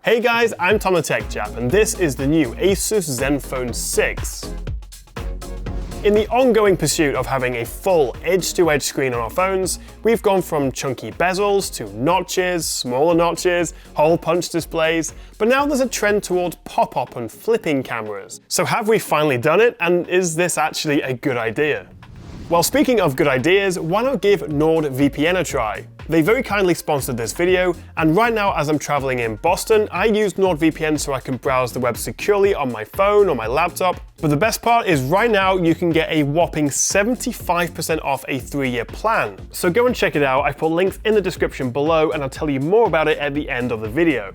Hey guys, I'm Tom the Tech Chap, and this is the new ASUS ZenFone 6. In the ongoing pursuit of having a full edge-to-edge screen on our phones, we've gone from chunky bezels to notches, smaller notches, hole punch displays, but now there's a trend towards pop-up and flipping cameras. So have we finally done it, and is this actually a good idea? Well, speaking of good ideas, why not give NordVPN a try? They very kindly sponsored this video, and right now as I'm traveling in Boston, I use NordVPN so I can browse the web securely on my phone or my laptop. But the best part is right now you can get a whopping 75% off a 3-year plan. So go and check it out. I've put links in the description below and I'll tell you more about it at the end of the video.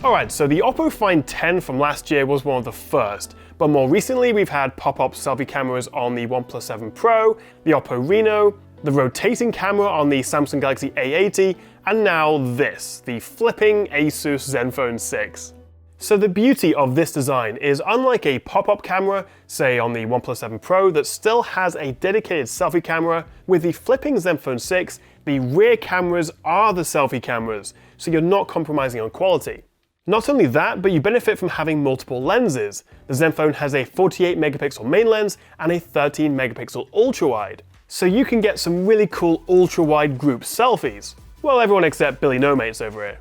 Alright, so the Oppo Find 10 from last year was one of the first, but more recently we've had pop-up selfie cameras on the OnePlus 7 Pro, the Oppo Reno, the rotating camera on the Samsung Galaxy A80, and now this, the flipping ASUS ZenFone 6. So the beauty of this design is, unlike a pop-up camera, say on the OnePlus 7 Pro, that still has a dedicated selfie camera, with the flipping ZenFone 6, the rear cameras are the selfie cameras, so you're not compromising on quality. Not only that, but you benefit from having multiple lenses. The ZenFone has a 48 megapixel main lens and a 13 megapixel ultra-wide. So you can get some really cool ultra-wide group selfies. Well, everyone except Billy No Mates over here.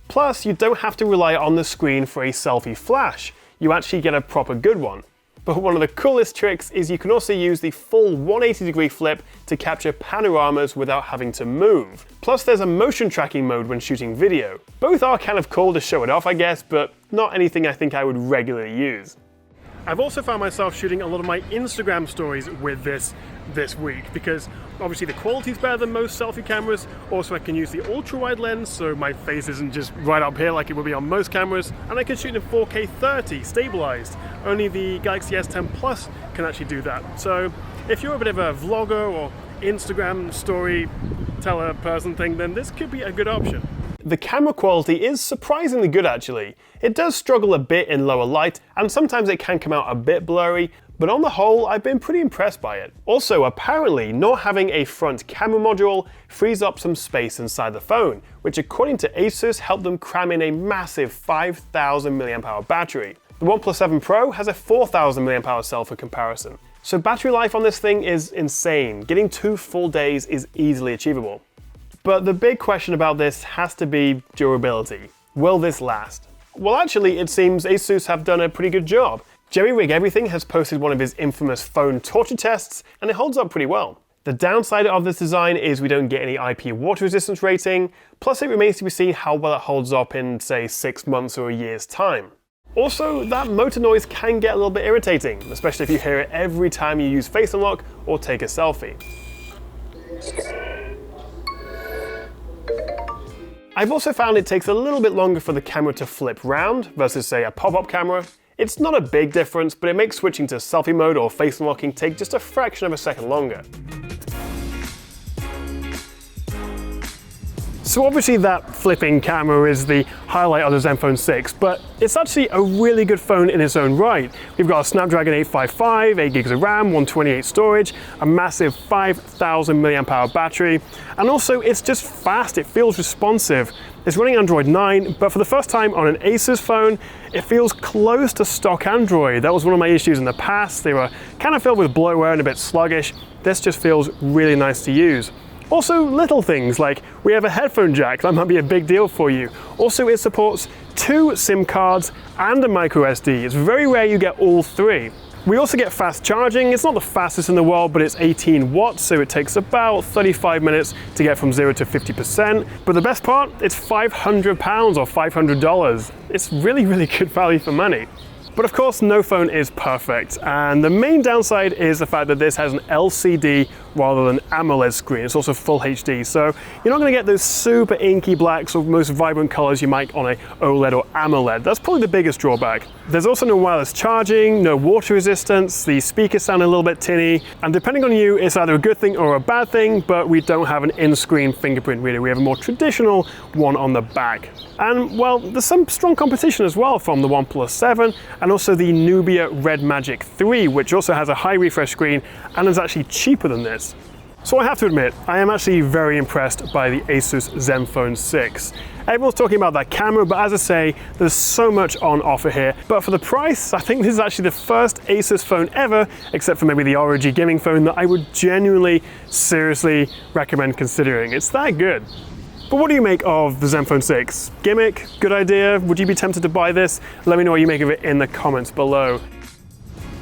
Plus, you don't have to rely on the screen for a selfie flash. You actually get a proper good one. But one of the coolest tricks is you can also use the full 180-degree flip to capture panoramas without having to move. Plus, there's a motion tracking mode when shooting video. Both are kind of cool to show it off, I guess, but not anything I think I would regularly use. I've also found myself shooting a lot of my Instagram stories with this week, because obviously the quality is better than most selfie cameras. Also, I can use the ultra-wide lens, so my face isn't just right up here like it would be on most cameras, and I can shoot in 4K 30 stabilized. Only the Galaxy S10 Plus can actually do that. So if you're a bit of a vlogger or Instagram storyteller person thing, then this could be a good option. The camera quality is surprisingly good actually. It does struggle a bit in lower light, and sometimes it can come out a bit blurry, but on the whole, I've been pretty impressed by it. Also, apparently, not having a front camera module frees up some space inside the phone, which according to ASUS helped them cram in a massive 5,000 mAh battery. The OnePlus 7 Pro has a 4,000 mAh cell for comparison. So battery life on this thing is insane. Getting 2 full days is easily achievable. But the big question about this has to be durability. Will this last? Well, actually, it seems ASUS have done a pretty good job. Jerry Rig Everything has posted one of his infamous phone torture tests, and it holds up pretty well. The downside of this design is we don't get any IP water resistance rating, plus it remains to be seen how well it holds up in, say, 6 months or a year's time. Also, that motor noise can get a little bit irritating, especially if you hear it every time you use Face Unlock or take a selfie. I've also found it takes a little bit longer for the camera to flip round versus, say, a pop-up camera. It's not a big difference, but it makes switching to selfie mode or face unlocking take just a fraction of a second longer. So obviously that flipping camera is the highlight of the ZenFone 6, but it's actually a really good phone in its own right. We've got a Snapdragon 855, 8 gigs of RAM, 128 storage, a massive 5,000 mAh battery, and also it's just fast, it feels responsive. It's running Android 9, but for the first time on an ASUS phone, it feels close to stock Android. That was one of my issues in the past. They were kind of filled with bloatware and a bit sluggish. This just feels really nice to use. Also, little things like we have a headphone jack, that might be a big deal for you. Also, it supports 2 SIM cards and a micro SD. It's very rare you get all 3. We also get fast charging. It's not the fastest in the world, but it's 18 watts, so it takes about 35 minutes to get from 0 to 50%. But the best part, it's £500 or $500. It's really, really good value for money. But of course, no phone is perfect, and the main downside is the fact that this has an LCD rather than AMOLED screen. It's also full HD, so you're not going to get those super inky blacks or most vibrant colors you might on a OLED or AMOLED. That's probably the biggest drawback. There's also no wireless charging, no water resistance, the speakers sound a little bit tinny, and depending on you, it's either a good thing or a bad thing, but we don't have an in-screen fingerprint reader. We have a more traditional one on the back. And well, there's some strong competition as well from the OnePlus 7 and also the Nubia Red Magic 3, which also has a high refresh screen and is actually cheaper than this. So I have to admit, I am actually very impressed by the ASUS ZenFone 6. Everyone's talking about that camera, but as I say, there's so much on offer here. But for the price, I think this is actually the first ASUS phone ever, except for maybe the ROG gaming phone, that I would genuinely, seriously recommend considering. It's that good. But what do you make of the ZenFone 6? Gimmick? Good idea? Would you be tempted to buy this? Let me know what you make of it in the comments below.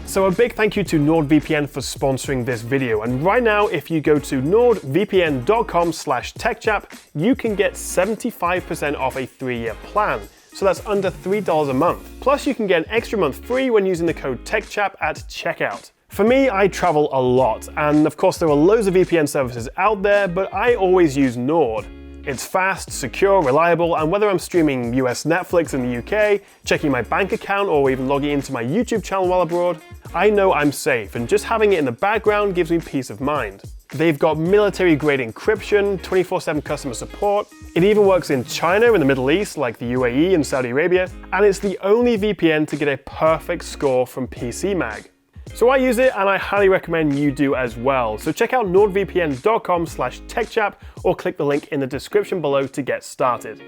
So a big thank you to NordVPN for sponsoring this video. And right now, if you go to nordvpn.com/techchap, you can get 75% off a 3-year plan. So that's under $3 a month. Plus you can get an extra month free when using the code TechChap at checkout. For me, I travel a lot, and of course there are loads of VPN services out there, but I always use Nord. It's fast, secure, reliable, and whether I'm streaming US Netflix in the UK, checking my bank account, or even logging into my YouTube channel while abroad, I know I'm safe, and just having it in the background gives me peace of mind. They've got military-grade encryption, 24/7 customer support, it even works in China and the Middle East, like the UAE and Saudi Arabia, and it's the only VPN to get a perfect score from PCMag. So I use it, and I highly recommend you do as well. So check out nordvpn.com/techchap or click the link in the description below to get started.